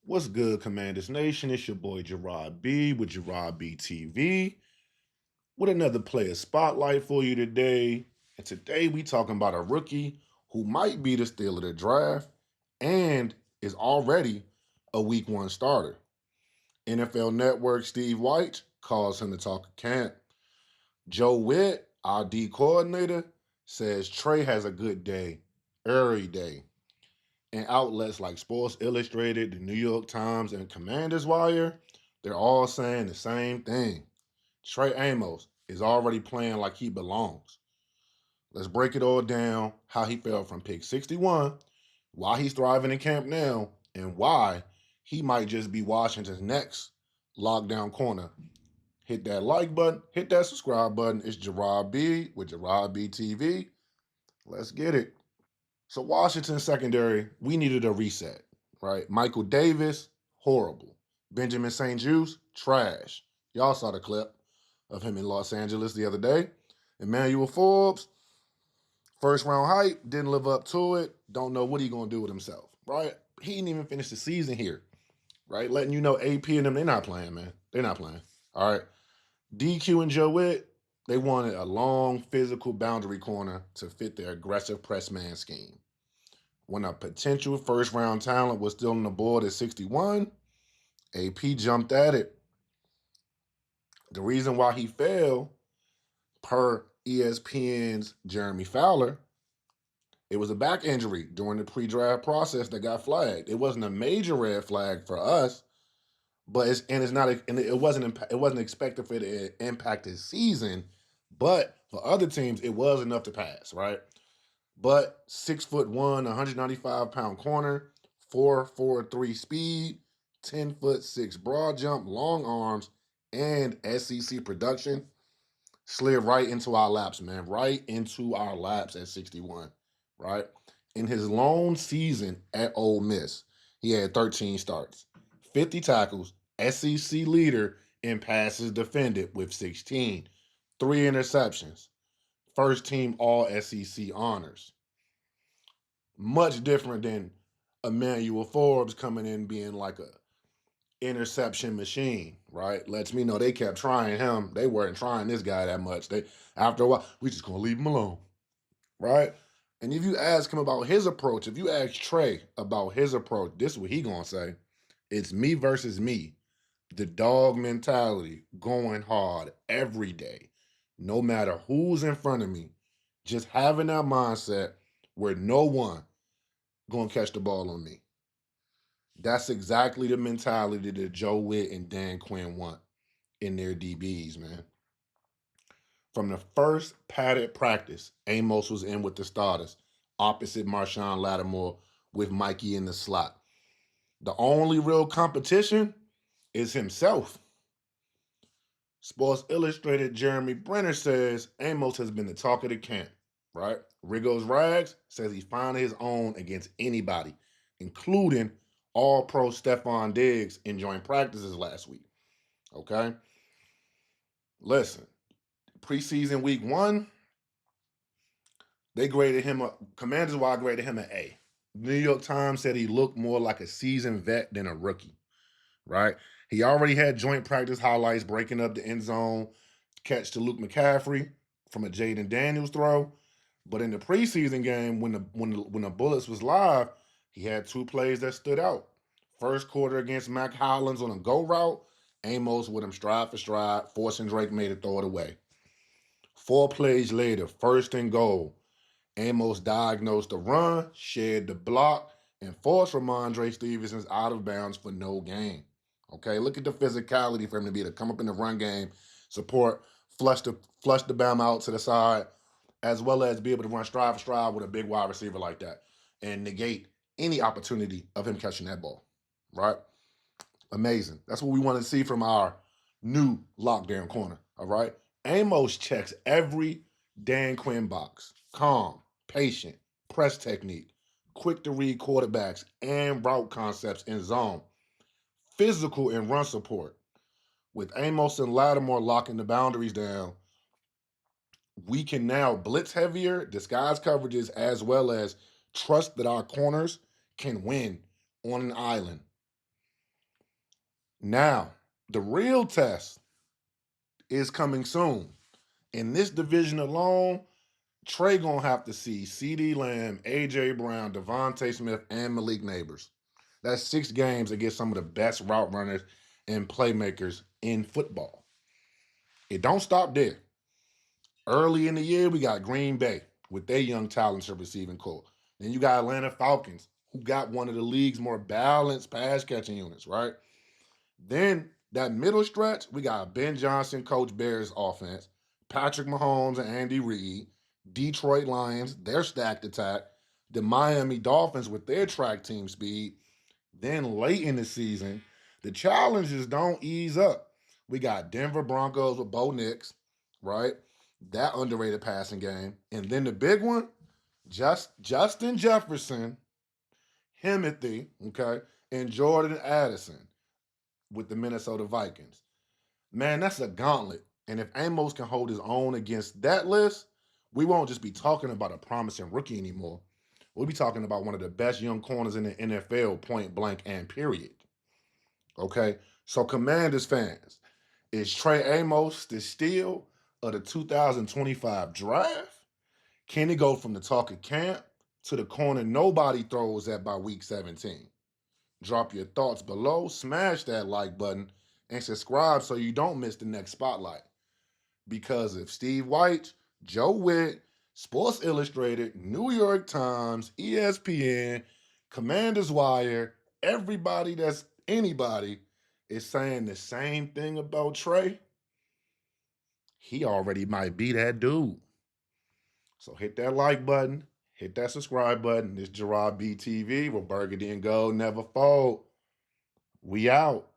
What's good, Commanders Nation? It's your boy Gerard B with Gerard B TV with another player spotlight for you today. And today we talking about a rookie who might be the steal of the draft and is already a week one starter. NFL Network Steve White calls him to talk of camp. Joe Witt, our D coordinator, says Trey has a good day every day. And outlets like Sports Illustrated, the New York Times, and Commanders Wire, they're all saying the same thing. Trey Amos is already playing like he belongs. Let's break it all down how he fell from pick 61, why he's thriving in camp now, and why he might just be Washington's next lockdown corner. Hit that like button, hit that subscribe button. It's Gerard B with Gerard B TV. Let's get it. So Washington secondary, we needed a reset, right? Michael Davis, horrible. Benjamin St. Juste, trash. Y'all saw the clip of him in Los Angeles the other day. Emmanuel Forbes, first round hype, didn't live up to it. Don't know what he gonna do with himself, right? He didn't even finish the season here, right? Letting you know AP and them, they're not playing, man. They're not playing. All right. DQ and Joe Witt, they wanted a long physical boundary corner to fit their aggressive press man scheme. When a potential first round talent was still on the board at 61, AP jumped at it. The reason why he fell, per ESPN's Jeremy Fowler, it was a back injury during the pre-draft process that got flagged. It wasn't a major red flag for us, but it's not, and it wasn't expected for it to impact his season. But for other teams, it was enough to pass, right? But 6'1", 195-pound corner, 4.43 speed, 10'6" broad jump, long arms, and SEC production slid right into our laps, man. Right into our laps at 61, right? In his lone season at Ole Miss, he had 13 starts, 50 tackles, SEC leader in passes defended with 16, 3 interceptions, first team All SEC honors. Much different than Emmanuel Forbes coming in being like a interception machine, right? Lets me know they kept trying him. They weren't trying this guy that much. They after a while, we just gonna leave him alone, right? And if you ask him about his approach, if you ask Trey about his approach, this is what he gonna say. It's me versus me. The dog mentality, going hard every day, no matter who's in front of me. Just having that mindset where no one gonna catch the ball on me. That's exactly the mentality that Joe Witt and Dan Quinn want in their DBs, man. From the first padded practice, Amos was in with the starters, opposite Marshawn Lattimore with Mikey in the slot. The only real competition is himself. Sports Illustrated Jeremy Brenner says Amos has been the talk of the camp, right? Rigo's Rags says he's finding his own against anybody, including All-Pro Stefon Diggs enjoying practices last week. Okay? Listen, preseason week one, they graded him up. Commanders Wide graded him an A. New York Times said he looked more like a seasoned vet than a rookie, right? He already had joint practice highlights breaking up the end zone catch to Luke McCaffrey from a Jaden Daniels throw. But in the preseason game, when the Bullets was live, he had two plays that stood out. First quarter against Mac Hollins on a go route, Amos with him stride for stride, forcing Drake May to throw it away. 4 plays later, first and goal, Amos diagnosed the run, shared the block, and forced Ramondre Stevenson's out of bounds for no gain. Okay, look at the physicality for him to be able to come up in the run game, support, flush the bam out to the side, as well as be able to run stride for stride with a big wide receiver like that and negate any opportunity of him catching that ball. Right? Amazing. That's what we want to see from our new lockdown corner. All right. Amos checks every Dan Quinn box. Calm, patient, press technique, quick to read quarterbacks and route concepts in zone, physical and run support. With Amos and Lattimore locking the boundaries down, we can now blitz heavier, disguise coverages, as well as trust that our corners can win on an island. Now, the real test is coming soon. In this division alone, Trey gonna have to see CeeDee Lamb, A.J. Brown, Devontae Smith, and Malik Neighbors. That's 6 games against some of the best route runners and playmakers in football. It don't stop there. Early in the year, we got Green Bay with their young talented receiving core. Then you got Atlanta Falcons, who got one of the league's more balanced pass catching units, right? Then that middle stretch, we got Ben Johnson, Coach Bears offense, Patrick Mahomes and Andy Reid, Detroit Lions, their stacked attack, the Miami Dolphins with their track team speed. Then late in the season, the challenges don't ease up. We got Denver Broncos with Bo Nix, right? That underrated passing game. And then the big one, Justin Jefferson, Himothy, okay, and Jordan Addison with the Minnesota Vikings. Man, that's a gauntlet. And if Amos can hold his own against that list, we won't just be talking about a promising rookie anymore. We'll be talking about one of the best young corners in the NFL, point blank and period. Okay? So, Commanders fans, is Trey Amos the steal of the 2025 draft? Can he go from the talk of camp to the corner nobody throws at by week 17? Drop your thoughts below, smash that like button, and subscribe so you don't miss the next spotlight. Because if Steve White, Joe Witt, Sports Illustrated, New York Times, ESPN, Commanders Wire, everybody that's anybody is saying the same thing about Trey, he already might be that dude. So hit that like button, hit that subscribe button. This Gerard B TV, where Burgundy and Gold never fold. We out.